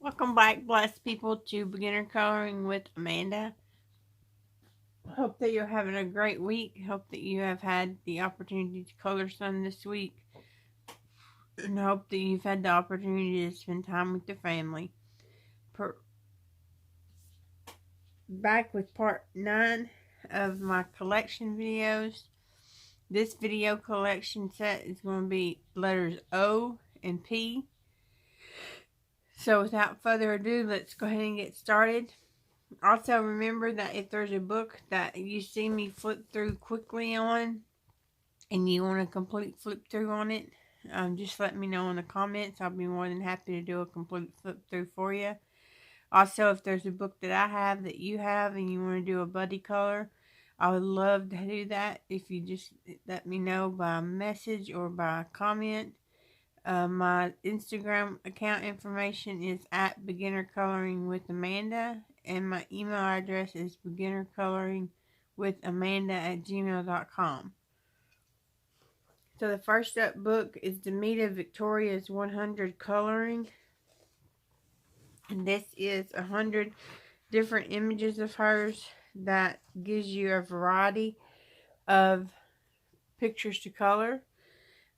Welcome back, blessed people, to Beginner Coloring with Amanda. Hope that you're having a great week. Hope that you have had the opportunity to color some this week. And hope that you've had the opportunity to spend time with your family. Back with part 9 of my collection videos. This video collection set is going to be letters O and P. So without further ado, let's go ahead and get started. Also, remember that if there's a book that you see me flip through quickly on and you want a complete flip through on it, just let me know in the comments. I'll be more than happy to do a complete flip through for you. Also, if there's a book that I have that you have and you want to do a buddy color, I would love to do that if you just let me know by message or by comment. My Instagram account information is at Beginner Coloring with Amanda, and my email address is beginnercoloringwithamanda@gmail.com. So the first up book is Demita Victoria's 100 Coloring, and this is 100 different images of hers that gives you a variety of pictures to color.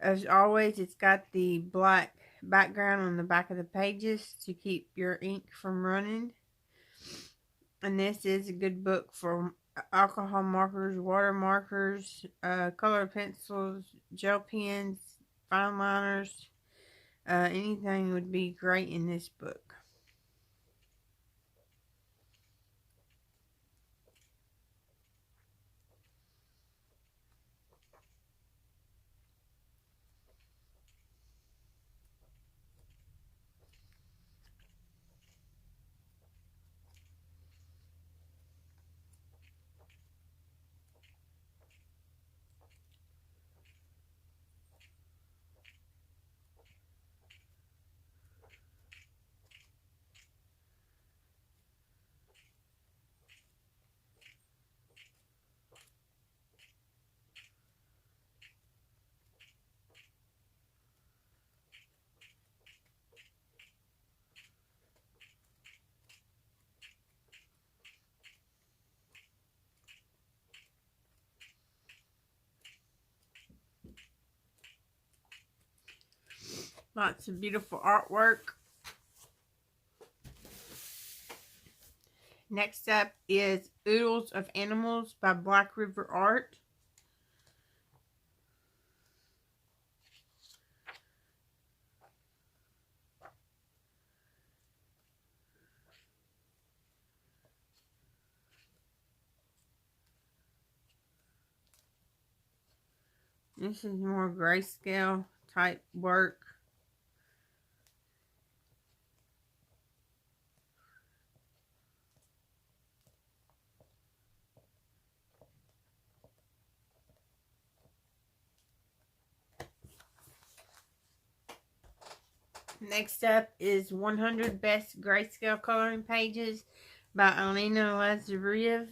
As always, it's got the black background on the back of the pages to keep your ink from running. And this is a good book for alcohol markers, water markers, color pencils, gel pens, fine liners. Anything would be great in this book. Lots of beautiful artwork. Next up is Oodles of Animals by Black River Art. This is more grayscale type work. Next up is 100 Best Grayscale Coloring Pages by Alina Lazareva.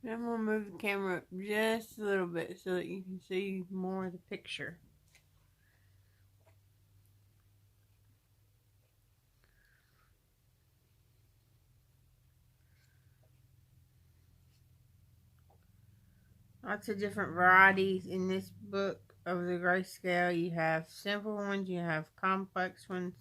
I'm going to move the camera up just a little bit so that you can see more of the picture. Lots of different varieties in this book of the grayscale. You have simple ones, you have complex ones.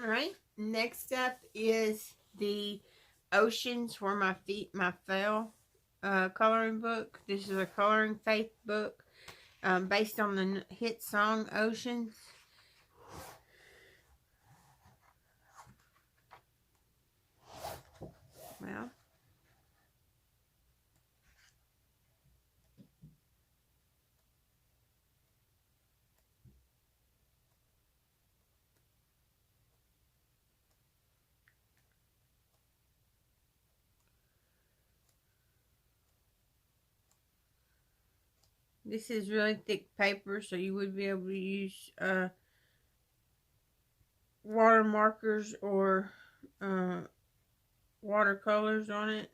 Alright, next up is the Oceans Where My Feet Might Fail coloring book. This is a coloring faith book. based on the hit song Oceans. Well, this is really thick paper, so you would be able to use water markers or watercolors on it.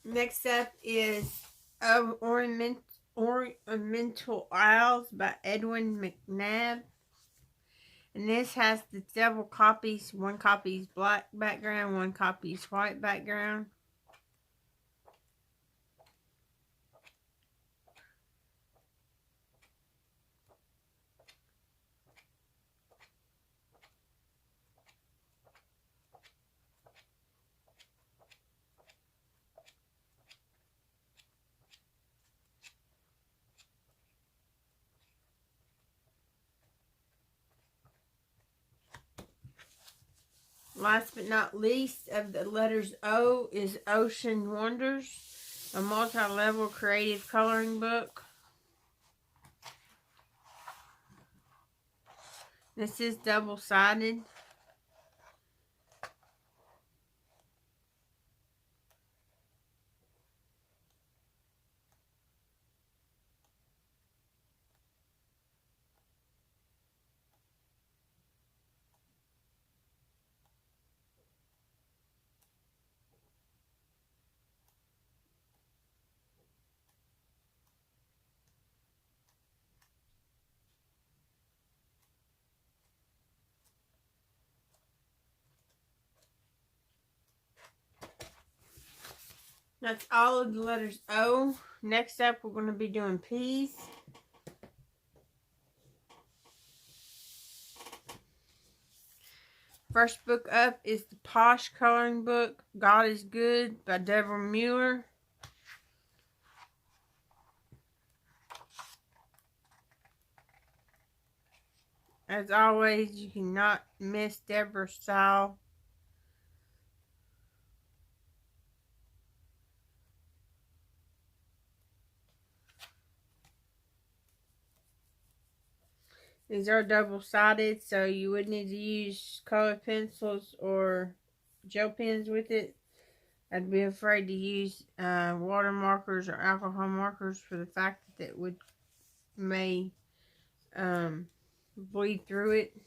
Next up is Ornamental Isles by Edwin McNabb. And this has the double copies. One copy is black background, one copy is white background. Last but not least of the letters O is Ocean Wonders, a multi-level creative coloring book. This is double-sided. That's all of the letters O. Next up, we're going to be doing P's. First book up is the Posh Coloring Book, God is Good by Deborah Mueller. As always, you cannot miss Deborah's style. These are double-sided, so you would need to use colored pencils or gel pens with it. I'd be afraid to use water markers or alcohol markers for the fact that it may bleed through it.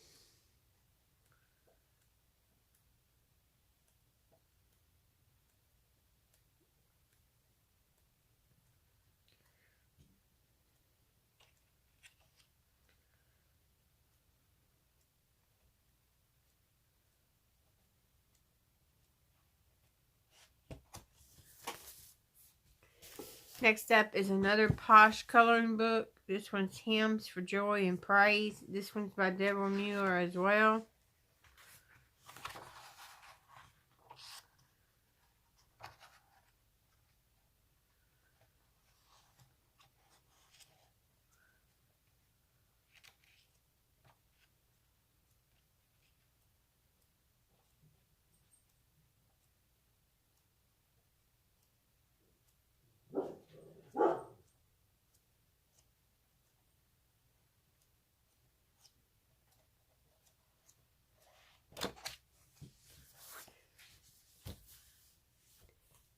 Next up is another Posh coloring book. This one's Hymns for Joy and Praise. This one's by Deborah Mueller as well.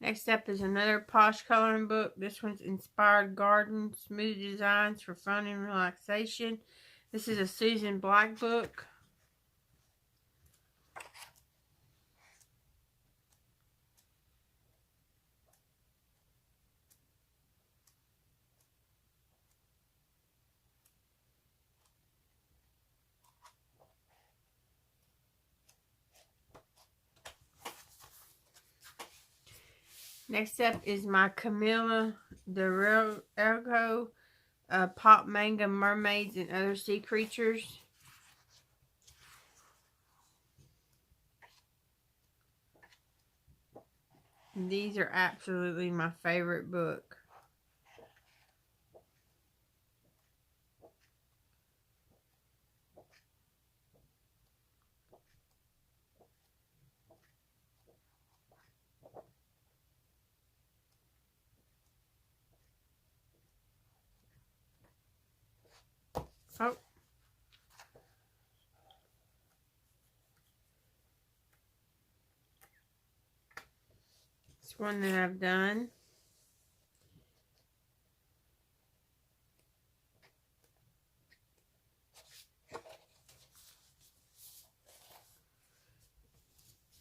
Next up is another Posh coloring book. This one's Inspired Garden, Smooth Designs for Fun and Relaxation. This is a Susan Black book. Next up is my Camilla de Ergo Pop Manga Mermaids and Other Sea Creatures. These are absolutely my favorite book. Oh. It's one that I've done.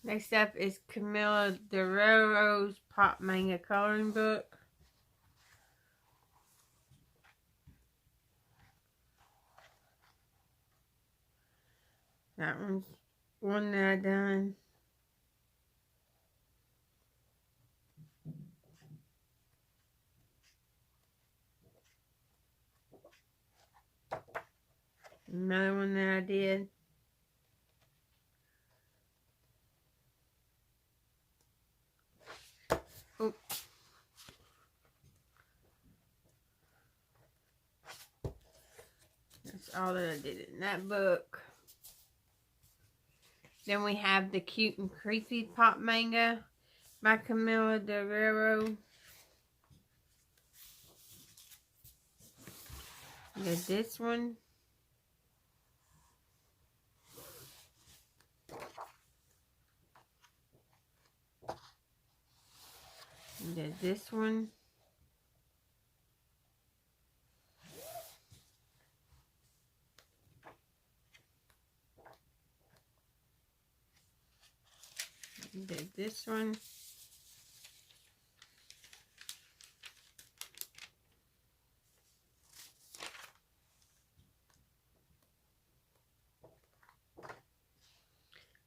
Next up is Camila Dororo's Pop Manga Coloring Book. That one's one that I've done. Another one that I did. Oh. That's all that I did in that book. Then we have the Cute and Creepy Pop Manga by Camila Dororo. There's this one. There's this one. There's this one.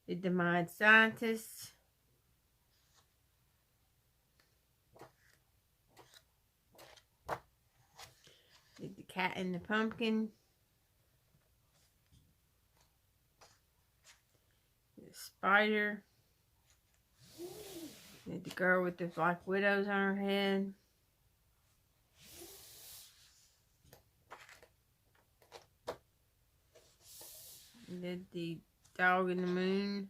The Mad Scientist. The Cat and the Pumpkin. The Spider. The Girl with the Black Widows on her head. The Dog in the Moon.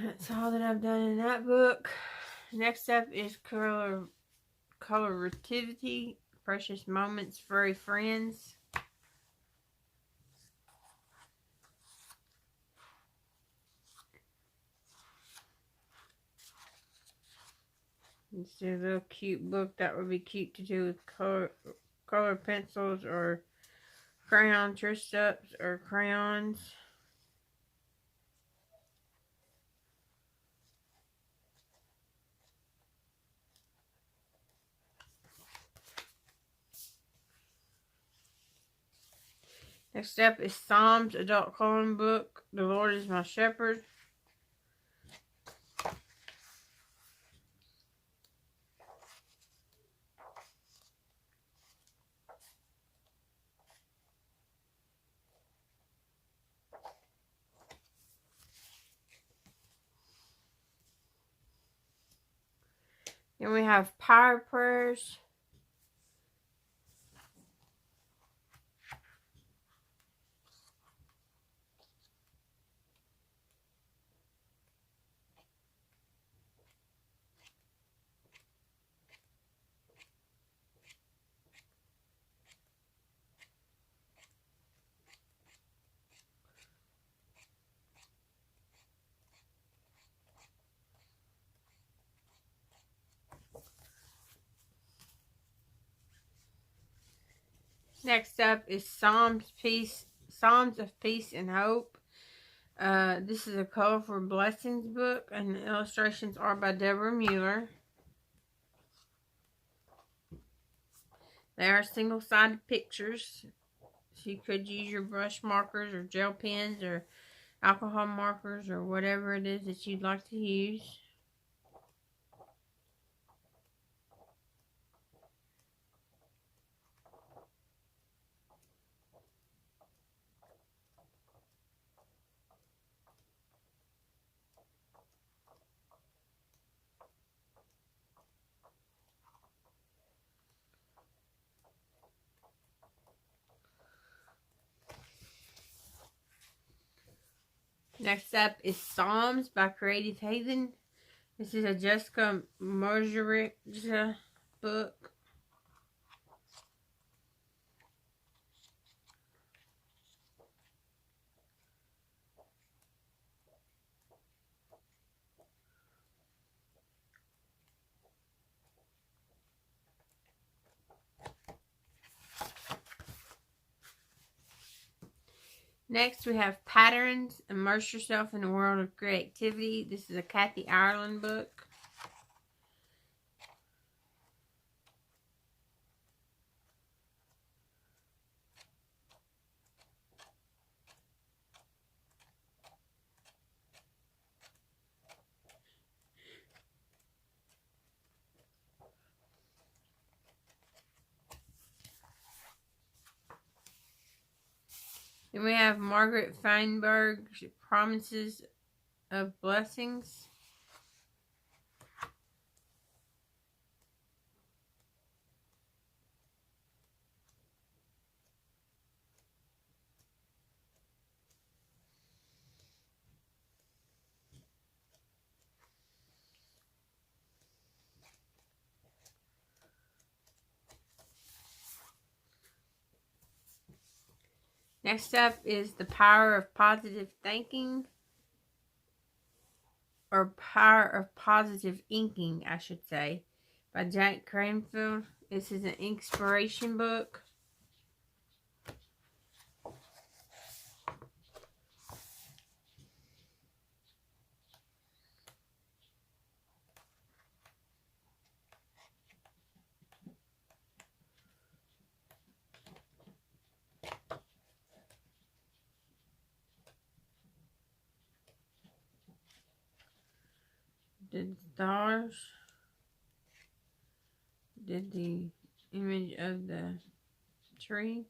That's all that I've done in that book. Next up is Colorativity, Precious Moments, Furry Friends. It's a little cute book that would be cute to do with color pencils or crayon twist-ups or crayons. Next up is Psalms Adult Coloring Book, The Lord is My Shepherd. Then we have Power Prayers. Next up is Psalms of Peace and Hope. This is a Colorful Blessings book, and the illustrations are by Deborah Mueller. They are single-sided pictures, so you could use your brush markers or gel pens or alcohol markers or whatever it is that you'd like to use. Next up is Psalms by Creative Haven. This is a Jessica Mozurich book. Next, we have Patterns. Immerse yourself in the world of creativity. This is a Kathy Ireland book. Then we have Margaret Feinberg's Promises of Blessings. Next up is The Power of Positive Thinking, or Power of Positive Inking, I should say, by Jack Canfield. This is an inspiration book. The stars, did the image of the tree.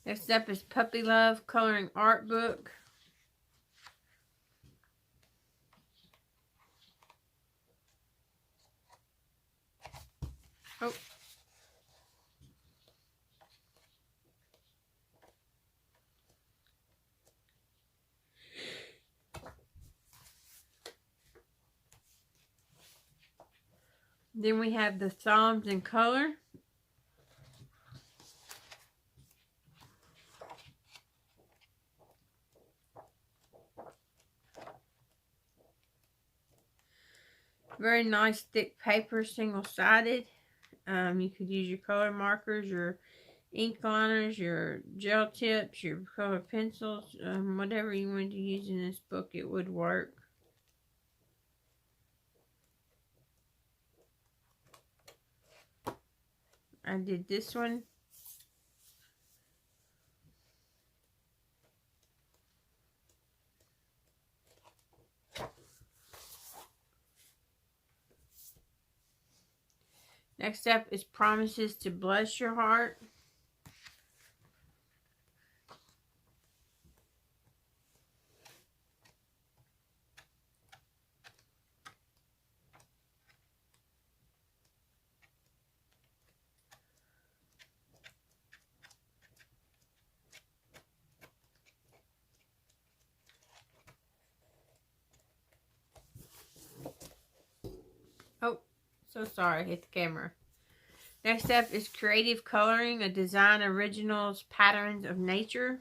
Next up is Puppy Love Coloring Art Book. Oh. Then we have the Psalms in Color. Very nice thick paper, single-sided. You could use your color markers, your ink liners, your gel tips, your color pencils, whatever you wanted to use in this book, it would work. I did this one. Next up is Promises to Bless Your Heart. Oh, so sorry, hit the camera. Next up is Creative Coloring, a Design Originals Patterns of Nature.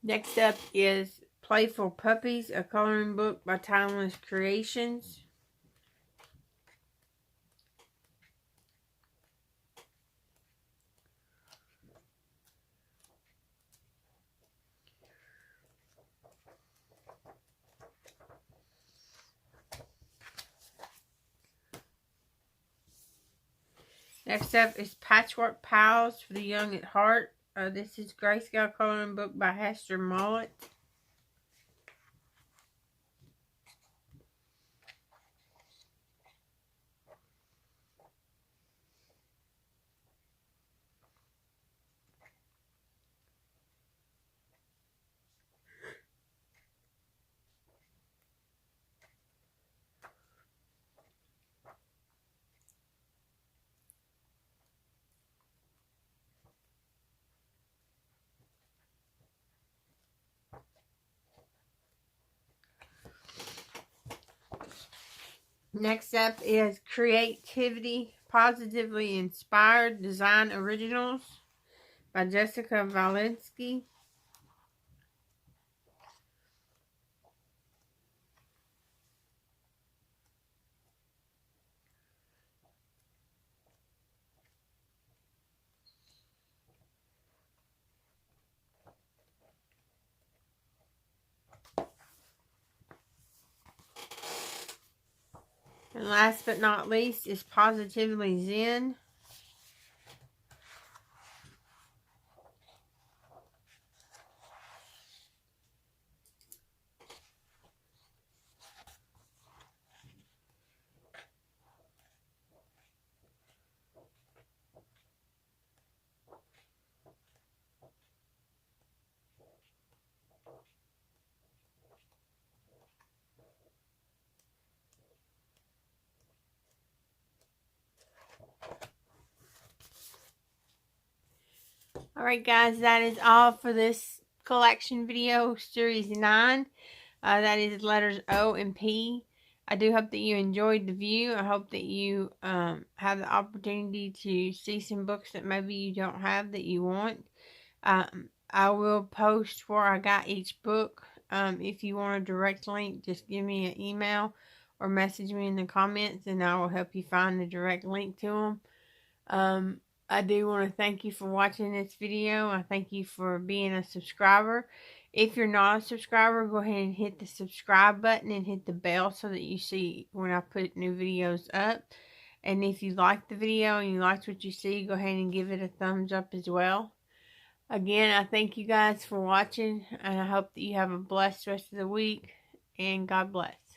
Next up is Playful Puppies, a coloring book by Timeless Creations. Next up is Patchwork Pals for the Young at Heart. This is Grayscale coloring book by Hester Mollett. Next up is Creativity Positively Inspired Design Originals by Jessica Walensky. And last but not least is Positively Zen. Alright guys, that is all for this collection video, Series 9. That is letters O and P. I do hope that you enjoyed the view. I hope that you have the opportunity to see some books that maybe you don't have that you want. I will post where I got each book. If you want a direct link, just give me an email or message me in the comments and I will help you find the direct link to them. I do want to thank you for watching this video. I thank you for being a subscriber. If you're not a subscriber, go ahead and hit the subscribe button and hit the bell so that you see when I put new videos up. And if you liked the video and you liked what you see, go ahead and give it a thumbs up as well. Again, I thank you guys for watching, and I hope that you have a blessed rest of the week, and God bless.